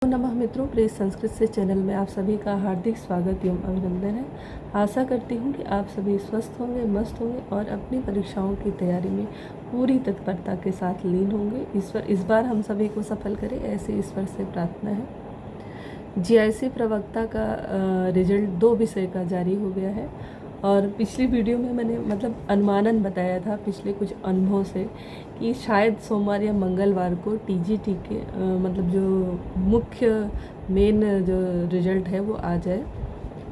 नमः मित्रों, प्रेस संस्कृत से चैनल में आप सभी का हार्दिक स्वागत एवं अभिनंदन है। आशा करती हूँ कि आप सभी स्वस्थ होंगे, मस्त होंगे और अपनी परीक्षाओं की तैयारी में पूरी तत्परता के साथ लीन होंगे। ईश्वर इस बार हम सभी को सफल करे, ऐसे ईश्वर से प्रार्थना है। जीआईसी प्रवक्ता का रिजल्ट 2 विषय का जारी हो गया है और पिछली वीडियो में मैंने अनुमानन बताया था पिछले कुछ अनुभव से कि शायद सोमवार या मंगलवार को टीजीटी के जो मुख्य मेन जो रिजल्ट है वो आ जाए।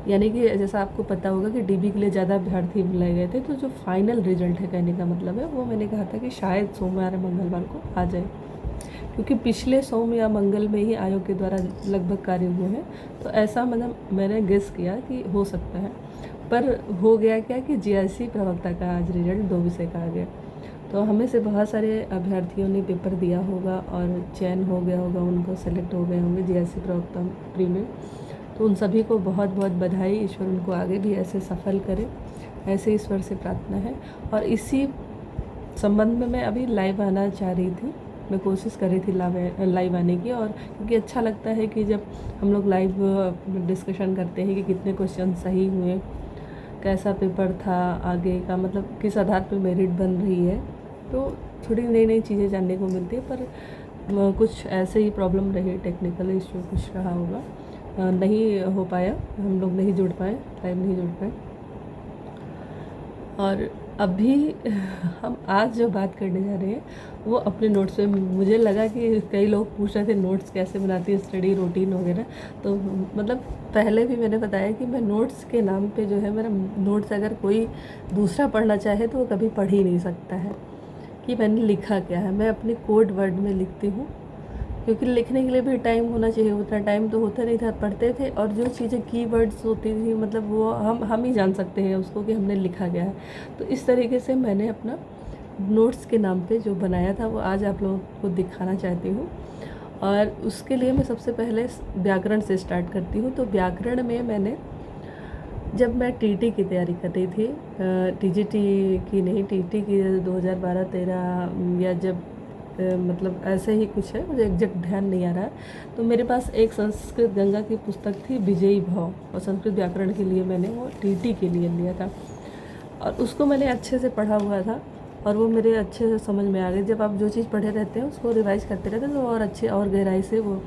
यानी कि जैसा आपको पता होगा कि डीबी के लिए ज़्यादा अभ्यर्थी बुलाए गए थे, तो जो फाइनल रिजल्ट है कहने का मतलब है वो मैंने कहा था कि शायद सोमवार या मंगलवार को आ जाए, क्योंकि पिछले सोम या मंगल में ही आयोग के द्वारा लगभग कार्य हुए हैं। तो ऐसा मैंने गेस किया कि हो सकता है, पर हो गया क्या कि जीआईसी प्रवक्ता का आज रिजल्ट 2 विषय का आ गया। तो हमें से बहुत सारे अभ्यर्थियों ने पेपर दिया होगा और चयन हो गया होगा, उनको सेलेक्ट हो गए होंगे जीआईसी प्रवक्ता प्री में। तो उन सभी को बहुत बहुत बधाई। ईश्वर उनको आगे भी ऐसे सफल करे, ऐसे ईश्वर से प्रार्थना है। और इसी संबंध में मैं अभी लाइव आना चाह रही थी, मैं कोशिश कर रही थी लाइव आने की, और क्योंकि अच्छा लगता है कि जब हम लोग लाइव डिस्कशन करते हैं कि कितने क्वेश्चन सही हुए, कैसा पेपर था, आगे का किस आधार पे मेरिट बन रही है। तो थोड़ी नई नई चीज़ें जानने को मिलती है। पर कुछ ऐसे ही प्रॉब्लम रही, टेक्निकल इश्यू कुछ रहा होगा, नहीं हो पाया, हम लोग नहीं जुड़ पाए, लाइव नहीं जुड़ पाए। और अभी हम आज जो बात करने जा रहे हैं वो अपने नोट्स पे। मुझे लगा कि कई लोग पूछ रहे थे नोट्स कैसे बनाती है, स्टडी रूटीन वगैरह। तो पहले भी मैंने बताया कि मैं नोट्स के नाम पे जो है, मेरा नोट्स अगर कोई दूसरा पढ़ना चाहे तो वो कभी पढ़ ही नहीं सकता है कि मैंने लिखा क्या है। मैं अपने कोड वर्ड में लिखती हूँ, क्योंकि लिखने के लिए भी टाइम होना चाहिए। उतना टाइम तो होता नहीं था, पढ़ते थे और जो चीज़ें कीवर्ड्स होती थी वो हम ही जान सकते हैं उसको कि हमने लिखा गया है। तो इस तरीके से मैंने अपना नोट्स के नाम पे जो बनाया था वो आज आप लोगों को दिखाना चाहती हूँ। और उसके लिए मैं सबसे पहले व्याकरण से स्टार्ट करती हूँ। तो व्याकरण में मैंने, जब मैं टीटी की तैयारी कर रही थी, टीजीटी की नहीं, टीटी की 2012-13 या जब ऐसे ही कुछ है, मुझे एग्जैक्ट ध्यान नहीं आ रहा है। तो मेरे पास एक संस्कृत गंगा की पुस्तक थी, विजयी भाव, और संस्कृत व्याकरण के लिए मैंने वो टीटी के लिए लिया था और उसको मैंने अच्छे से पढ़ा हुआ था और वो मेरे अच्छे से समझ में आ गई। जब आप जो चीज़ पढ़े रहते हैं उसको रिवाइज करते रहते हैं तो और अच्छे और गहराई से वो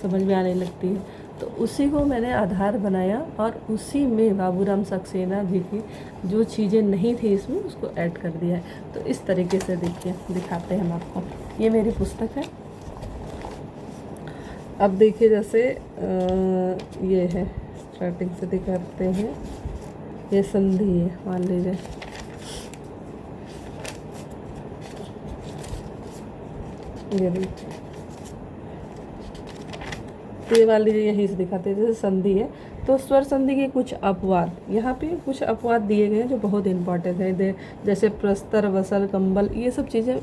समझ में आने लगती है। तो उसी को मैंने आधार बनाया और उसी में बाबूराम सक्सेना जी की जो चीज़ें नहीं थी इसमें उसको ऐड कर दिया है। तो इस तरीके से देखिए, दिखाते हैं हम आपको। ये मेरी पुस्तक है। अब देखिए, जैसे ये है, स्टार्टिंग से दिखाते हैं। ये संधि है, मान लीजिए, ये देखिए, तो ये मान लीजिए यहीं से दिखाते हैं, जैसे संधि है। तो स्वर संधि के कुछ अपवाद, यहाँ पे कुछ अपवाद दिए गए हैं जो बहुत इंपॉर्टेंट है, जैसे प्रस्तर, वसल, कंबल, ये सब चीज़ें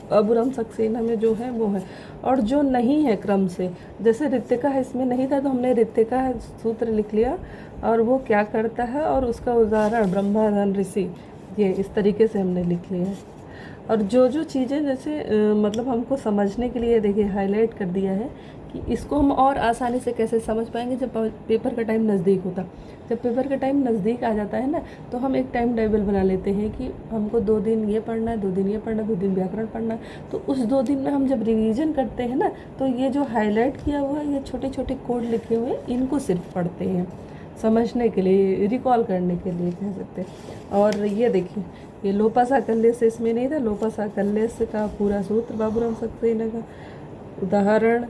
बाबूराम सक्सेना में जो है वो है। और जो नहीं है क्रम से, जैसे रित्तिका इसमें नहीं था तो हमने रित्तिका सूत्र लिख लिया और वो क्या करता है और उसका उदाहरण ब्रह्मानंद ऋषि, ये इस तरीके से हमने लिख लिया है। और जो जो चीज़ें जैसे हमको समझने के लिए, देखिए हाईलाइट कर दिया है कि इसको हम और आसानी से कैसे समझ पाएंगे जब पेपर का टाइम नज़दीक होता। जब पेपर का टाइम नज़दीक आ जाता है ना, तो हम एक टाइम टेबल बना लेते हैं कि हमको 2 दिन ये पढ़ना है, 2 दिन ये पढ़ना है, 2 दिन व्याकरण पढ़ना है। तो उस 2 दिन में हम जब रिवीजन करते हैं ना, तो ये जो हाईलाइट किया हुआ है, ये छोटे छोटे कोड लिखे हुए हैं, इनको सिर्फ पढ़ते हैं समझने के लिए, रिकॉल करने के लिए कह सकते हैं। और ये देखिए, ये लोपा साकल्य से इसमें नहीं था, लोपा साकल्य से का पूरा सूत्र बाबूराम सक्सेना का, उदाहरण,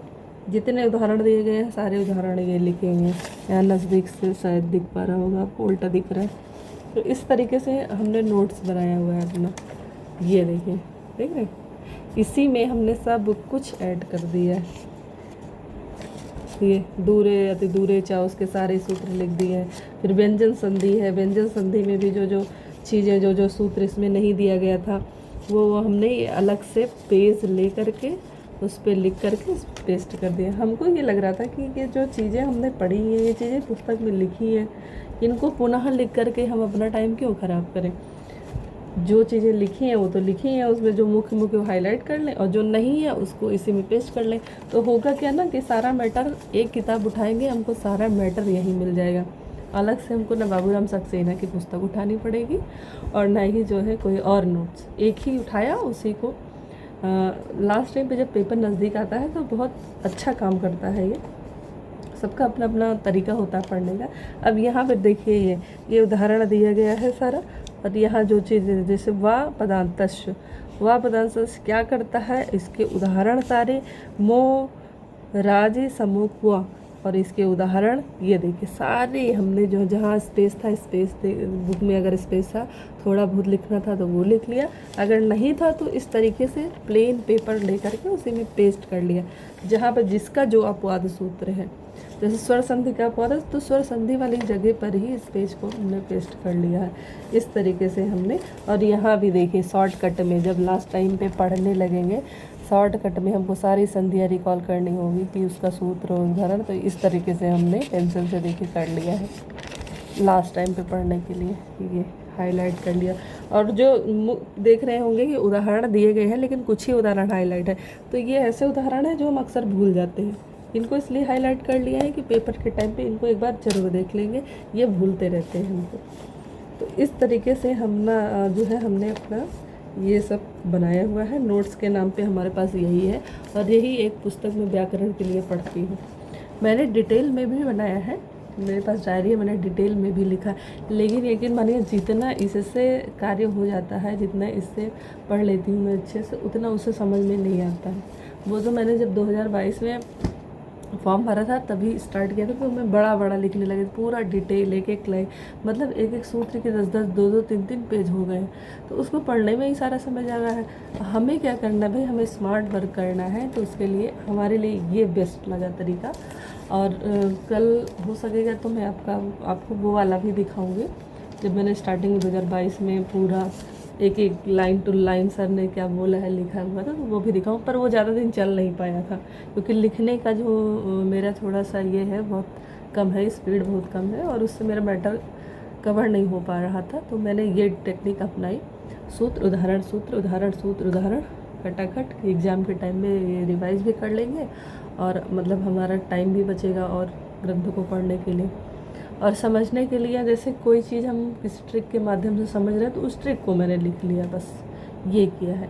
जितने उदाहरण दिए गए हैं सारे उदाहरण ये लिखे हुए हैं। यहाँ नज़दीक से शायद दिख पा रहा होगा आपको, उल्टा दिख रहा है। तो इस तरीके से हमने नोट्स बनाया हुआ है अपना। ये देखिए, देख रहे हैं, इसी में हमने सब कुछ ऐड कर दिया है। ये दूरे अति दूरे चा, उसके सारे सूत्र लिख दिए हैं। फिर व्यंजन संधि है, व्यंजन संधि में भी जो जो चीज़ें, जो जो सूत्र इसमें नहीं दिया गया था वो हमने अलग से पेज ले करके उस पर लिख करके पेस्ट कर दिया। हमको ये लग रहा था कि ये जो चीज़ें हमने पढ़ी हैं, ये चीज़ें पुस्तक में लिखी हैं, इनको पुनः लिख करके हम अपना टाइम क्यों ख़राब करें। जो चीज़ें लिखी हैं वो तो लिखी हैं, उसमें जो मुख्य मुख्य हाईलाइट कर लें और जो नहीं है उसको इसी में पेस्ट कर लें। तो होगा क्या ना कि सारा मैटर, एक किताब उठाएंगे हमको सारा मैटर यहीं मिल जाएगा। अलग से हमको ना बाबूराम सक्सेना की पुस्तक उठानी पड़ेगी और ना ही जो है कोई और नोट्स। एक ही उठाया उसी को लास्ट टाइम पे जब पेपर नज़दीक आता है तो बहुत अच्छा काम करता है ये। सबका अपना अपना तरीका होता है पढ़ने का। अब यहाँ पर देखिए ये उदाहरण दिया गया है सारा, और यहाँ जो चीज़ें जैसे वा पदांतस्य, वा पदांतस्य क्या करता है, इसके उदाहरण सारे मो राजे समूह वा, और इसके उदाहरण ये देखिए सारे हमने जो जहाँ स्पेस था, स्पेस बुक में अगर स्पेस था थोड़ा बहुत लिखना था तो वो लिख लिया, अगर नहीं था तो इस तरीके से प्लेन पेपर लेकर के उसी में पेस्ट कर लिया। जहाँ पर जिसका जो अपवाद सूत्र है, जैसे स्वर संधि का अपवाद है तो स्वर संधि वाली जगह पर ही इस पेज को हमने पेस्ट कर लिया है इस तरीके से हमने। और यहाँ भी देखिए शॉर्टकट में जब लास्ट टाइम पे पढ़ने लगेंगे, शॉर्टकट में हमको सारी संधियाँ रिकॉल करनी होगी कि उसका सूत्र और उदाहरण, तो इस तरीके से हमने पेंसिल से देखिए कर लिया है लास्ट टाइम पे पढ़ने के लिए। ये हाईलाइट कर लिया, और जो देख रहे होंगे कि उदाहरण दिए गए हैं लेकिन कुछ ही उदाहरण हाईलाइट है, तो ये ऐसे उदाहरण है जो हम अक्सर भूल जाते हैं। इनको इसलिए हाईलाइट कर लिया है कि पेपर के टाइम पे इनको एक बार जरूर देख लेंगे, ये भूलते रहते हैं हमको। तो इस तरीके से हम ना जो है हमने अपना ये सब बनाया हुआ है। नोट्स के नाम पे हमारे पास यही है, और यही एक पुस्तक में व्याकरण के लिए पढ़ती हूँ। मैंने डिटेल में भी बनाया है, मेरे पास डायरी है, मैंने डिटेल में भी लिखा, लेकिन यकीन मानिए जितना इससे कार्य हो जाता है, जितना इससे पढ़ लेती हूँ मैं अच्छे से, उतना उसे समझ में नहीं आता है। वो तो मैंने जब 2022 में फॉर्म भरा था तभी स्टार्ट किया था, तो मैं बड़ा बड़ा लिखने लगे, पूरा डिटेल एक एक लाइन, मतलब एक एक सूत्र के 10-10 2-2 3-3 पेज हो गए। तो उसको पढ़ने में ही सारा समझ आ रहा है। हमें क्या करना है भाई, हमें स्मार्ट वर्क करना है, तो उसके लिए हमारे लिए ये बेस्ट लगा तरीका। और कल हो सकेगा तो मैं आपको वो वाला भी दिखाऊँगी जब मैंने स्टार्टिंग में 2022 में पूरा एक एक लाइन टू लाइन सर ने क्या बोला है लिखा हुआ था, तो वो भी दिखाऊँ। पर वो ज़्यादा दिन चल नहीं पाया था क्योंकि लिखने का जो मेरा थोड़ा सा ये है बहुत कम है, स्पीड बहुत कम है, और उससे मेरा मैटर कवर नहीं हो पा रहा था। तो मैंने ये टेक्निक अपनाई, सूत्र उदाहरण सूत्र उदाहरण सूत्र उदाहरण, खटाखट एग्ज़ाम के टाइम में ये रिवाइज भी कर लेंगे, और मतलब हमारा टाइम भी बचेगा और ग्रंथ को पढ़ने के लिए और समझने के लिए। जैसे कोई चीज़ हम किसी ट्रिक के माध्यम से समझ रहे हैं तो उस ट्रिक को मैंने लिख लिया, बस ये किया है।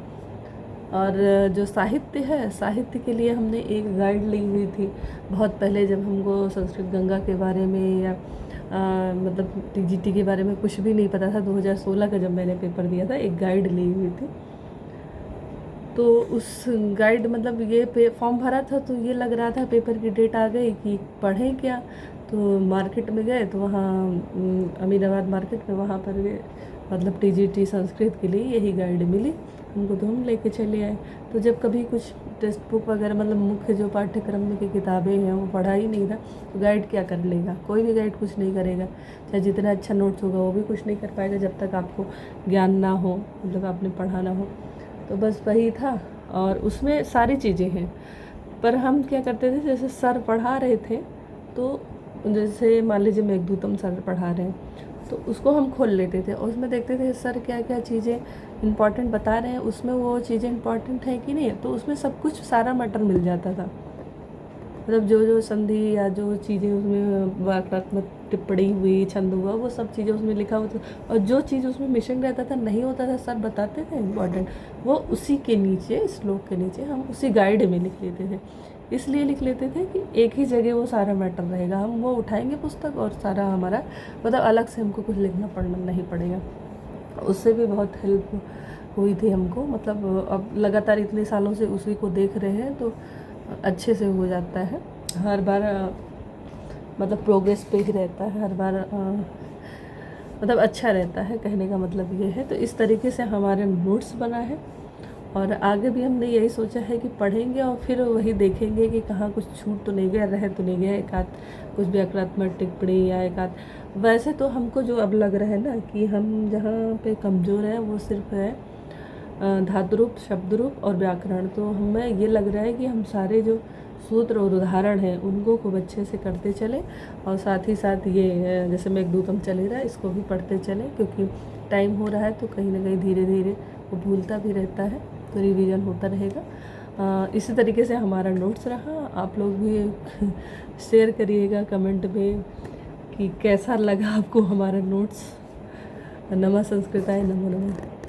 और जो साहित्य है, साहित्य के लिए हमने एक गाइड ली हुई थी बहुत पहले, जब हमको संस्कृत गंगा के बारे में या मतलब टीजीटी के बारे में कुछ भी नहीं पता था। 2016 का जब मैंने पेपर दिया था, एक गाइड ली हुई थी। तो उस गाइड मतलब ये फॉर्म भरा था तो ये लग रहा था पेपर की डेट आ गई कि पढ़ें क्या। तो मार्केट में गए तो वहाँ अमीनाबाद मार्केट में, वहाँ पर मतलब टीजीटी संस्कृत के लिए यही गाइड मिली हमको, तो हम लेके चले आए। तो जब कभी कुछ टेक्स्ट बुक वगैरह मतलब मुख्य जो पाठ्यक्रम में की किताबें हैं वो पढ़ा ही नहीं था, तो गाइड क्या कर लेगा, कोई भी गाइड कुछ नहीं करेगा, चाहे जितना अच्छा नोट्स होगा वो भी कुछ नहीं कर पाएगा जब तक आपको ज्ञान ना हो, मतलब आपने पढ़ा ना हो। तो बस वही था, और उसमें सारी चीज़ें हैं। पर हम क्या करते थे, जैसे सर पढ़ा रहे थे तो जैसे मान लीजिए मेघदूतम सर पढ़ा रहे हैं तो उसको हम खोल लेते थे और उसमें देखते थे सर क्या क्या चीज़ें इंपॉर्टेंट बता रहे हैं, उसमें वो चीज़ें इंपॉर्टेंट है कि नहीं, तो उसमें सब कुछ सारा मैटर मिल जाता था। मतलब जो जो संधि या जो चीज़ें उसमें वाक्यात्मक टिप्पणी हुई, छंद हुआ, वो सब चीज़ें उसमें लिखा होता था। और जो चीज़ उसमें मिसिंग रहता था, नहीं होता था, सर बताते थे इम्पॉर्टेंट, वो उसी के नीचे, श्लोक के नीचे हम उसी गाइड में लिख लेते थे। इसलिए लिख लेते थे कि एक ही जगह वो सारा मैटर रहेगा, हम वो उठाएंगे पुस्तक और सारा हमारा मतलब अलग से हमको कुछ लिखना पढ़ना नहीं पड़ेगा। उससे भी बहुत हेल्प हुई थी हमको। मतलब अब लगातार इतने सालों से उसी को देख रहे हैं तो अच्छे से हो जाता है हर बार, मतलब प्रोग्रेस पे ही रहता है हर बार, मतलब अच्छा रहता है, कहने का मतलब ये है। तो इस तरीके से हमारे नोट्स बना है, और आगे भी हमने यही सोचा है कि पढ़ेंगे और फिर वही देखेंगे कि कहाँ कुछ छूट तो नहीं गया, रह तो नहीं गया एक आध कुछ व्याकरणात्मक टिप्पणी या एक आध। वैसे तो हमको जो अब लग रहा है ना कि हम जहाँ पे कमज़ोर हैं वो सिर्फ है धातु रूप, शब्द रूप और व्याकरण। तो हमें ये लग रहा है कि हम सारे जो सूत्र और उदाहरण हैं उनको खूब अच्छे से करते चले, और साथ ही साथ ये जैसे मेघदूतम चल ही रहा है इसको भी पढ़ते चलें, क्योंकि टाइम हो रहा है तो कहीं ना कहीं धीरे धीरे वो भूलता भी रहता है, तो रिवीजन होता रहेगा। इसी तरीके से हमारा नोट्स रहा। आप लोग भी शेयर करिएगा कमेंट में कि कैसा लगा आपको हमारा नोट्स। नमः संस्कृताय, नमो नमः।